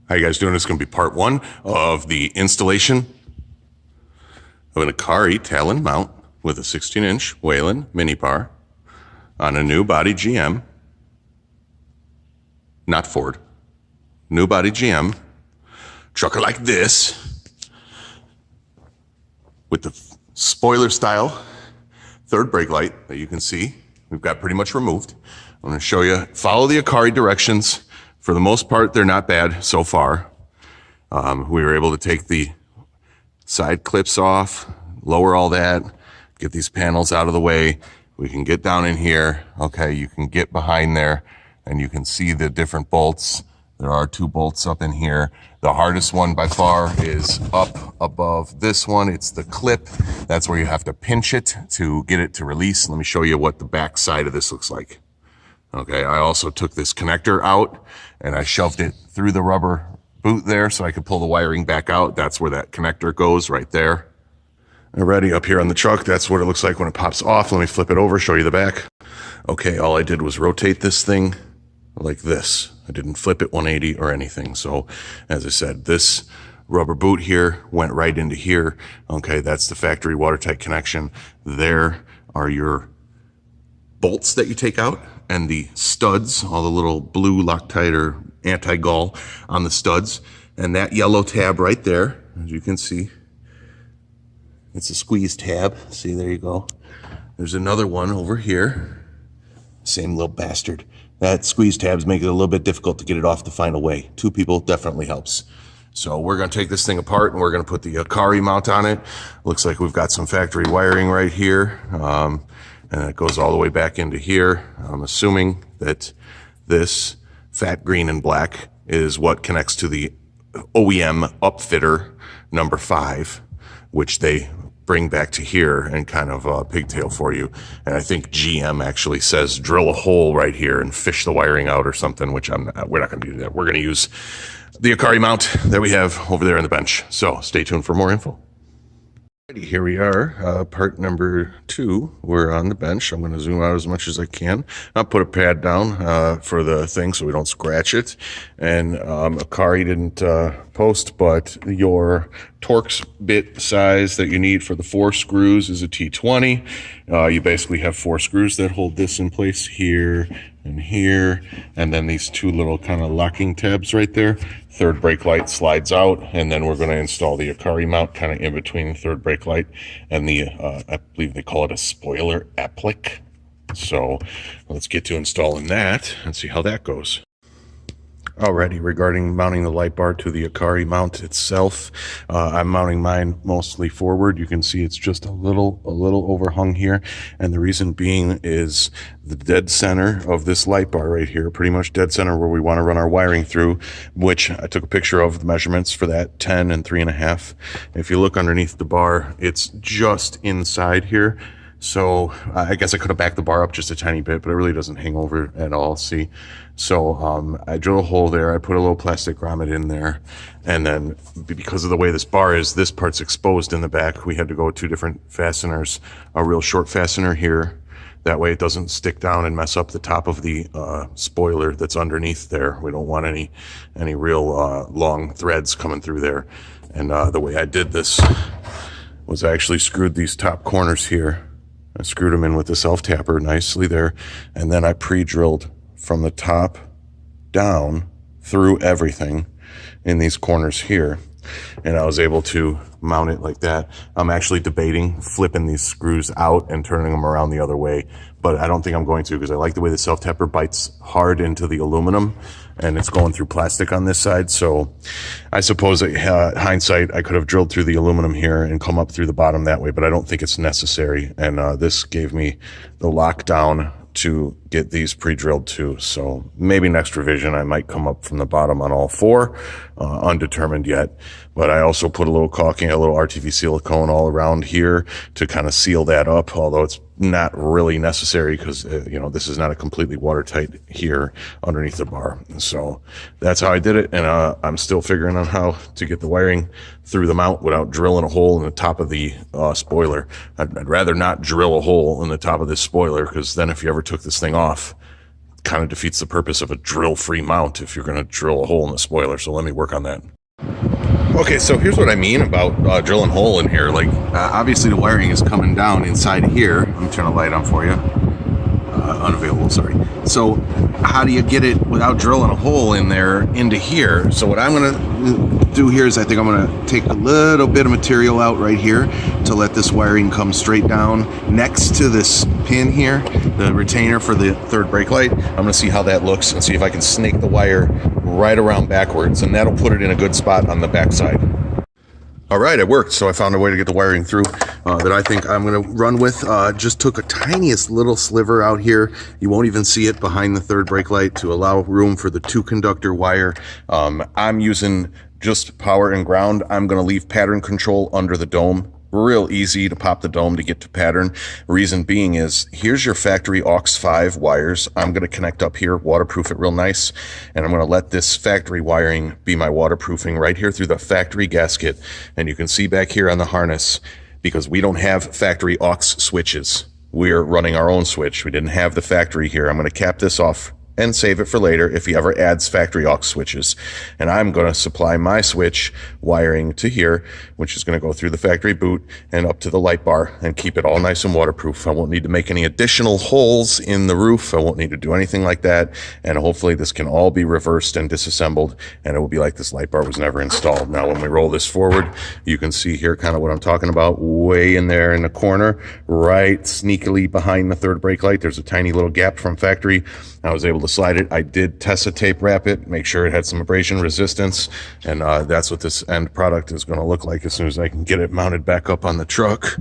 How you guys doing? It's going to be part one of the installation of an Akari Talon mount with a 16-inch Whelen mini bar on a new body GM, not Ford, new body GM, trucker like this, with the spoiler style third brake light that you can see we've got pretty much removed. I'm going to show you, follow the Akari directions. For the most part, they're not bad so far. We were able to take the side clips off, lower all that, get these panels out of the way. We can get down in here. Okay, you can get behind there and you can see the different bolts. There are 2 bolts up in here. The hardest one by far is up above this one. It's the clip. That's where you have to pinch it to get it to release. Let me show you what the back side of this looks like. Okay, I also took this connector out and I shoved it through the rubber boot there so I could pull the wiring back out. That's where that connector goes, right there. Already up here on the truck, that's what it looks like when it pops off. Let me flip it over, show you the back. Okay, all I did was rotate this thing like this. I didn't flip it 180 or anything. So as I said, this rubber boot here went right into here. Okay, that's the factory watertight connection. There are your bolts that you take out and the studs, all the little blue Loctite or anti-gall on the studs. And that yellow tab right there, as you can see, it's a squeeze tab. See, there you go. There's another one over here. Same little bastard. That squeeze tabs make it a little bit difficult to get it off the final way. 2 people definitely helps. So we're going to take this thing apart and we're going to put the Akari mount on it. Looks like we've got some factory wiring right here. And it goes all the way back into here. I'm assuming that this fat green and black is what connects to the OEM upfitter number 5, which they bring back to here and kind of pigtail for you. And I think GM actually says drill a hole right here and fish the wiring out or something, which we're not going to do that. We're going to use the Akari mount that we have over there on the bench. So stay tuned for more info. Here we are, part number 2. We're on the bench. I'm going to zoom out as much as I can. I'll put a pad down for the thing so we don't scratch it. And Akari didn't post, but your Torx bit size that you need for the 4 screws is a T20. You basically have 4 screws that hold this in place here and here, and then these 2 little kind of locking tabs right there. Third brake light slides out, and then we're going to install the Akari mount kind of in between the third brake light and the, I believe they call it a spoiler applique. So let's get to installing that and see how that goes. Alrighty, regarding mounting the light bar to the Akari mount itself, I'm mounting mine mostly forward. You can see it's just a little overhung here, and the reason being is the dead center of this light bar right here, pretty much dead center where we want to run our wiring through, which I took a picture of the measurements for that 10 and 3.5. If you look underneath the bar, it's just inside here. So I guess I could have backed the bar up just a tiny bit, but it really doesn't hang over at all. See, so I drill a hole there. I put a little plastic grommet in there, and then because of the way this bar is, this part's exposed in the back. We had to go with 2 different fasteners. A real short fastener here, that way it doesn't stick down and mess up the top of the spoiler that's underneath there. We don't want any real long threads coming through there. And the way I did this was I actually screwed these top corners here. I screwed them in with the self-tapper nicely there, and then I pre-drilled from the top down through everything in these corners here, and I was able to mount it like that. I'm actually debating flipping these screws out and turning them around the other way, but I don't think I'm going to, because I like the way the self-tapper bites hard into the aluminum, and it's going through plastic on this side. So I suppose hindsight, I could have drilled through the aluminum here and come up through the bottom that way, but I don't think it's necessary. And this gave me the lockdown to get these pre-drilled too. So maybe next revision I might come up from the bottom on all 4, undetermined yet. But I also put a little caulking, a little RTV silicone all around here to kind of seal that up, although it's not really necessary because, this is not a completely watertight here underneath the bar. So that's how I did it. And I'm still figuring out how to get the wiring through the mount without drilling a hole in the top of the spoiler. I'd rather not drill a hole in the top of this spoiler, because then if you ever took this thing off, kind of defeats the purpose of a drill-free mount if you're going to drill a hole in the spoiler. So let me work on that. Okay, so here's what I mean about drilling a hole in here. Like, obviously the wiring is coming down inside of here. Let me turn the light on for you. Unavailable, sorry. So how do you get it without drilling a hole in there into here? So what I'm gonna do here is I think I'm gonna take a little bit of material out right here to let this wiring come straight down next to this pin here, the retainer for the third brake light. I'm gonna see how that looks and see if I can snake the wire right around backwards, and that'll put it in a good spot on the backside. All right, it worked. So I found a way to get the wiring through that I think I'm going to run with. Just took a tiniest little sliver out here. You won't even see it behind the third brake light to allow room for the 2-conductor wire. I'm using just power and ground. I'm going to leave pattern control under the dome. Real easy to pop the dome to get to pattern. Reason being is, here's your factory aux 5 wires. I'm going to connect up here, waterproof it real nice, and I'm going to let this factory wiring be my waterproofing right here through the factory gasket. And you can see back here on the harness, because we don't have factory aux switches, we're running our own switch. We didn't have the factory here. I'm going to cap this off and save it for later if he ever adds factory aux switches. And I'm going to supply my switch wiring to here, which is going to go through the factory boot and up to the light bar and keep it all nice and waterproof. I won't need to make any additional holes in the roof. I won't need to do anything like that. And hopefully this can all be reversed and disassembled, and it will be like this light bar was never installed. Now, when we roll this forward, you can see here kind of what I'm talking about. Way in there in the corner, right sneakily behind the third brake light, there's a tiny little gap from factory. I was able to slide it. I did Tessa tape wrap it, make sure it had some abrasion resistance, and that's what this end product is going to look like as soon as I can get it mounted back up on the truck.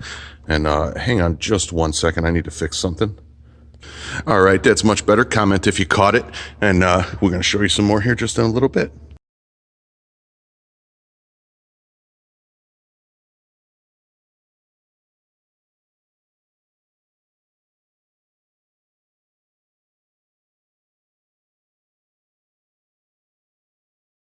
And hang on just one second, I need to fix something. All right, that's much better. Comment if you caught it, and we're going to show you some more here just in a little bit.